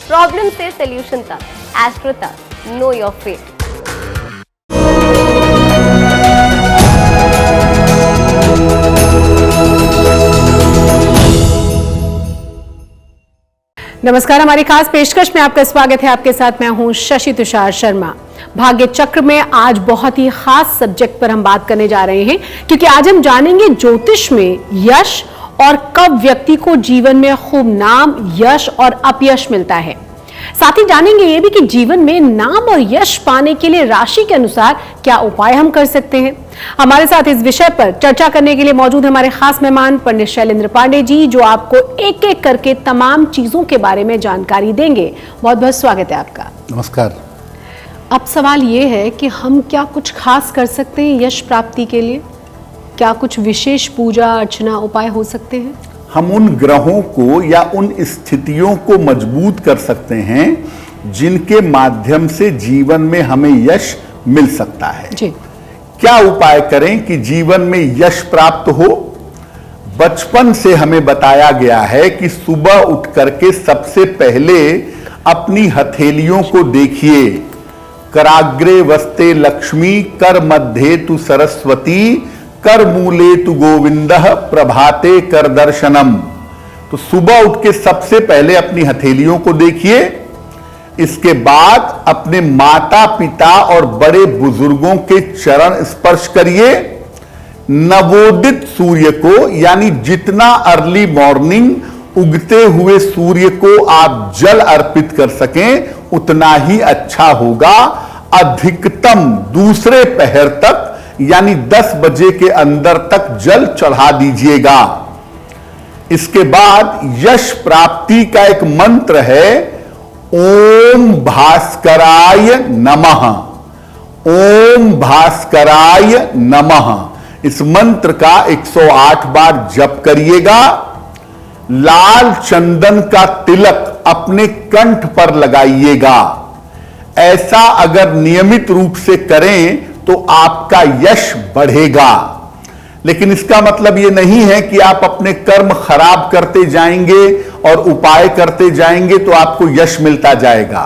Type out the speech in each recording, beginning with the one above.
Problem से solution तक, astro तक, नो योर फेट। नमस्कार, हमारी खास पेशकश में आपका स्वागत है। आपके साथ मैं हूं शशि तुषार शर्मा। भाग्य चक्र में आज बहुत ही खास सब्जेक्ट पर हम बात करने जा रहे हैं, क्योंकि आज हम जानेंगे ज्योतिष में यश और कब व्यक्ति को जीवन में खूब नाम, यश और अपयश मिलता है। साथ ही जानेंगे ये भी कि जीवन में नाम और यश पाने के लिए राशि के अनुसार क्या उपाय हम कर सकते हैं। हमारे साथ इस विषय पर चर्चा करने के लिए मौजूद हमारे खास मेहमान पंडित शैलेंद्र पांडे जी, जो आपको एक एक करके तमाम चीजों के बारे में जानकारी देंगे। बहुत बहुत स्वागत है आपका। नमस्कार। अब सवाल ये है कि हम क्या कुछ खास कर सकते हैं यश प्राप्ति के लिए? क्या कुछ विशेष पूजा अर्चना उपाय हो सकते हैं? हम उन ग्रहों को या उन स्थितियों को मजबूत कर सकते हैं जिनके माध्यम से जीवन में हमें यश मिल सकता है जी। क्या उपाय करें कि जीवन में यश प्राप्त हो? बचपन से हमें बताया गया है कि सुबह उठ करके सबसे पहले अपनी हथेलियों को देखिए। कराग्रे वस्ते लक्ष्मी, कर मध्य तु सरस्वती, कर मूले तु गोविंदः, प्रभाते कर दर्शनम। तो सुबह उठ के सबसे पहले अपनी हथेलियों को देखिए। इसके बाद अपने माता पिता और बड़े बुजुर्गों के चरण स्पर्श करिए। नवोदित सूर्य को, यानी जितना अर्ली मॉर्निंग उगते हुए सूर्य को आप जल अर्पित कर सकें उतना ही अच्छा होगा। अधिकतम दूसरे पहर तक, यानी 10 बजे के अंदर तक जल चढ़ा दीजिएगा। इसके बाद यश प्राप्ति का एक मंत्र है, ओम भास्कराय नमः। ओम भास्कराय नमः। इस मंत्र का 108 बार जप करिएगा। लाल चंदन का तिलक अपने कंठ पर लगाइएगा। ऐसा अगर नियमित रूप से करें तो आपका यश बढ़ेगा। लेकिन इसका मतलब यह नहीं है कि आप अपने कर्म खराब करते जाएंगे और उपाय करते जाएंगे तो आपको यश मिलता जाएगा।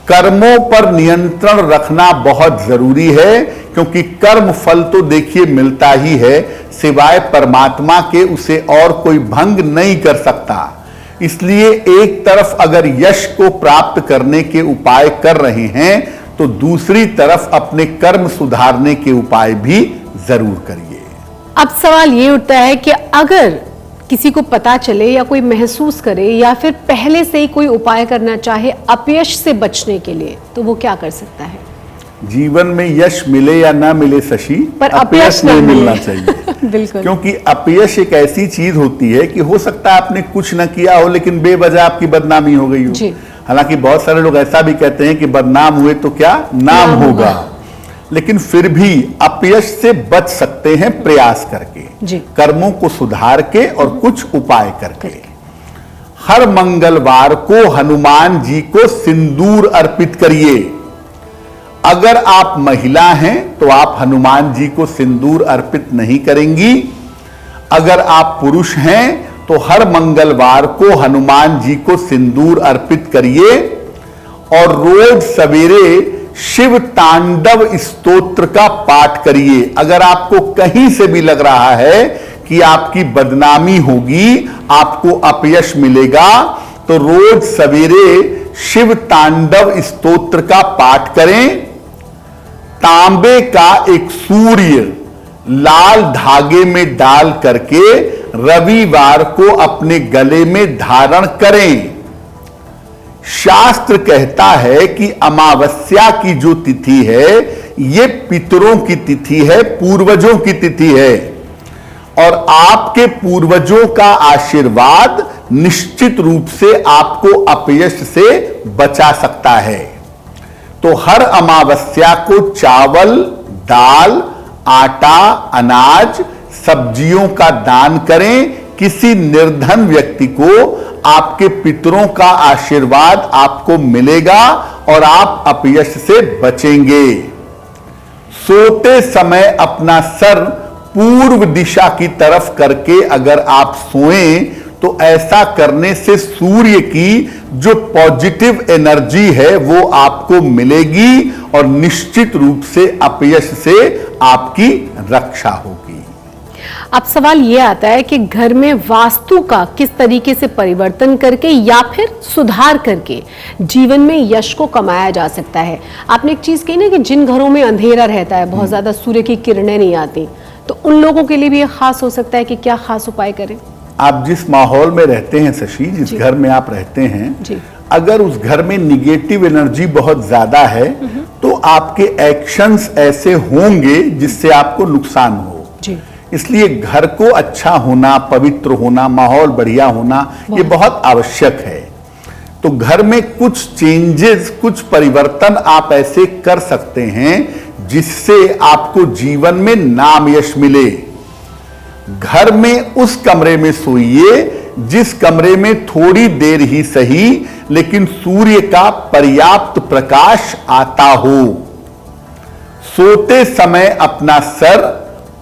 कर्मों पर नियंत्रण रखना बहुत जरूरी है, क्योंकि कर्म फल तो देखिए मिलता ही है, सिवाय परमात्मा के उसे और कोई भंग नहीं कर सकता। इसलिए एक तरफ अगर यश को प्राप्त करने के उपाय कर रहे हैं तो दूसरी तरफ अपने कर्म सुधारने के उपाय भी जरूर करिए। अब सवाल ये उठता है कि अगर किसी को पता चले या कोई महसूस करे या फिर पहले से ही कोई उपाय करना चाहे अपयश से बचने के लिए, तो वो क्या कर सकता है? जीवन में यश मिले या ना मिले शशि, पर अपयश नहीं मिलना चाहिए। बिल्कुल। क्योंकि अपयश एक ऐसी चीज होती है कि हो सकता है आपने कुछ न किया हो लेकिन बेवजह आपकी बदनामी हो गई हो। हालांकि बहुत सारे लोग ऐसा भी कहते हैं कि बदनाम हुए तो क्या नाम होगा, लेकिन फिर भी अपयश से बच सकते हैं प्रयास करके, कर्मों को सुधार के और कुछ उपाय करके। हर मंगलवार को हनुमान जी को सिंदूर अर्पित करिए। अगर आप महिला हैं तो आप हनुमान जी को सिंदूर अर्पित नहीं करेंगी। अगर आप पुरुष हैं तो हर मंगलवार को हनुमान जी को सिंदूर अर्पित करिए और रोज सवेरे शिव तांडव स्तोत्र का पाठ करिए। अगर आपको कहीं से भी लग रहा है कि आपकी बदनामी होगी, आपको अपयश मिलेगा, तो रोज सवेरे शिव तांडव स्तोत्र का पाठ करें। तांबे का एक सूर्य लाल धागे में डाल करके रविवार को अपने गले में धारण करें। शास्त्र कहता है कि अमावस्या की जो तिथि है ये पितरों की तिथि है, पूर्वजों की तिथि है, और आपके पूर्वजों का आशीर्वाद निश्चित रूप से आपको अपयश से बचा सकता है। तो हर अमावस्या को चावल, दाल, आटा, अनाज, सब्जियों का दान करें। किसी निर्धन व्यक्ति को आपके पितरों का आशीर्वाद आपको मिलेगा और आप अपयश से बचेंगे। सोते समय अपना सर पूर्व दिशा की तरफ करके अगर आप सोएं तो ऐसा करने से सूर्य की जो पॉजिटिव एनर्जी है वो आपको मिलेगी और निश्चित रूप से अपयश से आपकी रक्षा होगी। अब सवाल ये आता है कि घर में वास्तु का किस तरीके से परिवर्तन करके या फिर सुधार करके जीवन में यश को कमाया जा सकता है। आपने एक चीज कही ना कि जिन घरों में अंधेरा रहता है, बहुत ज्यादा सूर्य की किरणें नहीं आती, तो उन लोगों के लिए भी ये खास हो सकता है कि क्या खास उपाय करें? आप जिस माहौल में रहते हैं शशि, जिस घर में आप रहते हैं, अगर उस घर में निगेटिव एनर्जी बहुत ज्यादा है तो आपके एक्शंस ऐसे होंगे जिससे आपको नुकसान हो। इसलिए घर को अच्छा होना, पवित्र होना, माहौल बढ़िया होना ये बहुत आवश्यक है। तो घर में कुछ चेंजेस, कुछ परिवर्तन आप ऐसे कर सकते हैं जिससे आपको जीवन में नाम यश मिले। घर में उस कमरे में सोइए जिस कमरे में थोड़ी देर ही सही लेकिन सूर्य का पर्याप्त प्रकाश आता हो। सोते समय अपना सर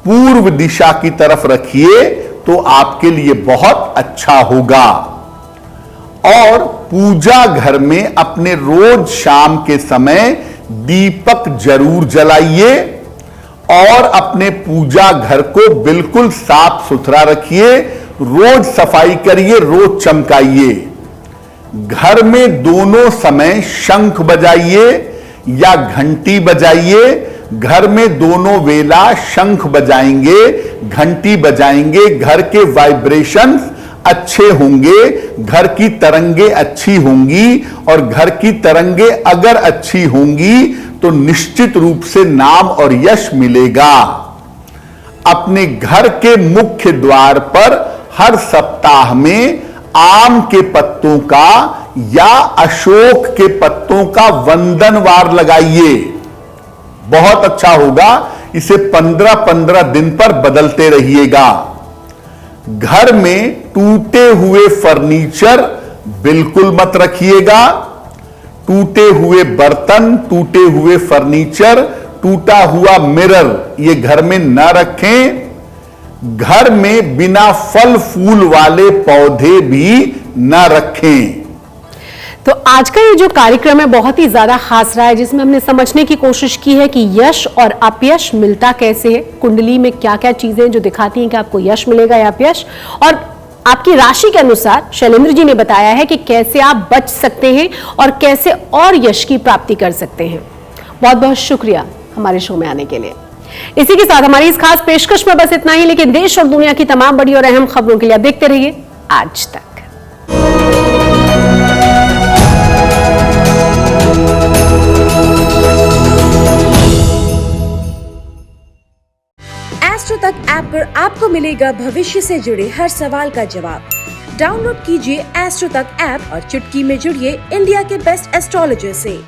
पूर्व दिशा की तरफ रखिए तो आपके लिए बहुत अच्छा होगा। और पूजा घर में अपने रोज शाम के समय दीपक जरूर जलाइए और अपने पूजा घर को बिल्कुल साफ सुथरा रखिए। रोज सफाई करिए, रोज चमकाइए। घर में दोनों समय शंख बजाइए या घंटी बजाइए। घर में दोनों वेला शंख बजाएंगे, घंटी बजाएंगे, घर के वाइब्रेशंस अच्छे होंगे, घर की तरंगे अच्छी होंगी। और घर की तरंगे अगर अच्छी होंगी तो निश्चित रूप से नाम और यश मिलेगा। अपने घर के मुख्य द्वार पर हर सप्ताह में आम के पत्तों का या अशोक के पत्तों का वंदनवार लगाइए, बहुत अच्छा होगा। इसे 15-15 दिन पर बदलते रहिएगा। घर में टूटे हुए फर्नीचर बिल्कुल मत रखिएगा। टूटे हुए बर्तन, टूटे हुए फर्नीचर, टूटा हुआ मिरर ये घर में न रखें। घर में बिना फल फूल वाले पौधे भी न रखें। तो आज का ये जो कार्यक्रम है बहुत ही ज्यादा खास रहा है, जिसमें हमने समझने की कोशिश की है कि यश और अपयश मिलता कैसे है, कुंडली में क्या क्या चीजें जो दिखाती हैं कि आपको यश मिलेगा या अपयश, और आपकी राशि के अनुसार शैलेंद्र जी ने बताया है कि कैसे आप बच सकते हैं और कैसे और यश की प्राप्ति कर सकते हैं। बहुत बहुत शुक्रिया हमारे शो में आने के लिए। इसी के साथ हमारी इस खास पेशकश में बस इतना ही, लेकिन देश और दुनिया की तमाम बड़ी और अहम खबरों के लिए आप देखते रहिए आज तक। एस्ट्रो तक ऐप पर आपको मिलेगा भविष्य से जुड़े हर सवाल का जवाब। डाउनलोड कीजिए एस्ट्रो तक ऐप और चुटकी में जुड़िए इंडिया के बेस्ट एस्ट्रोलॉजर से।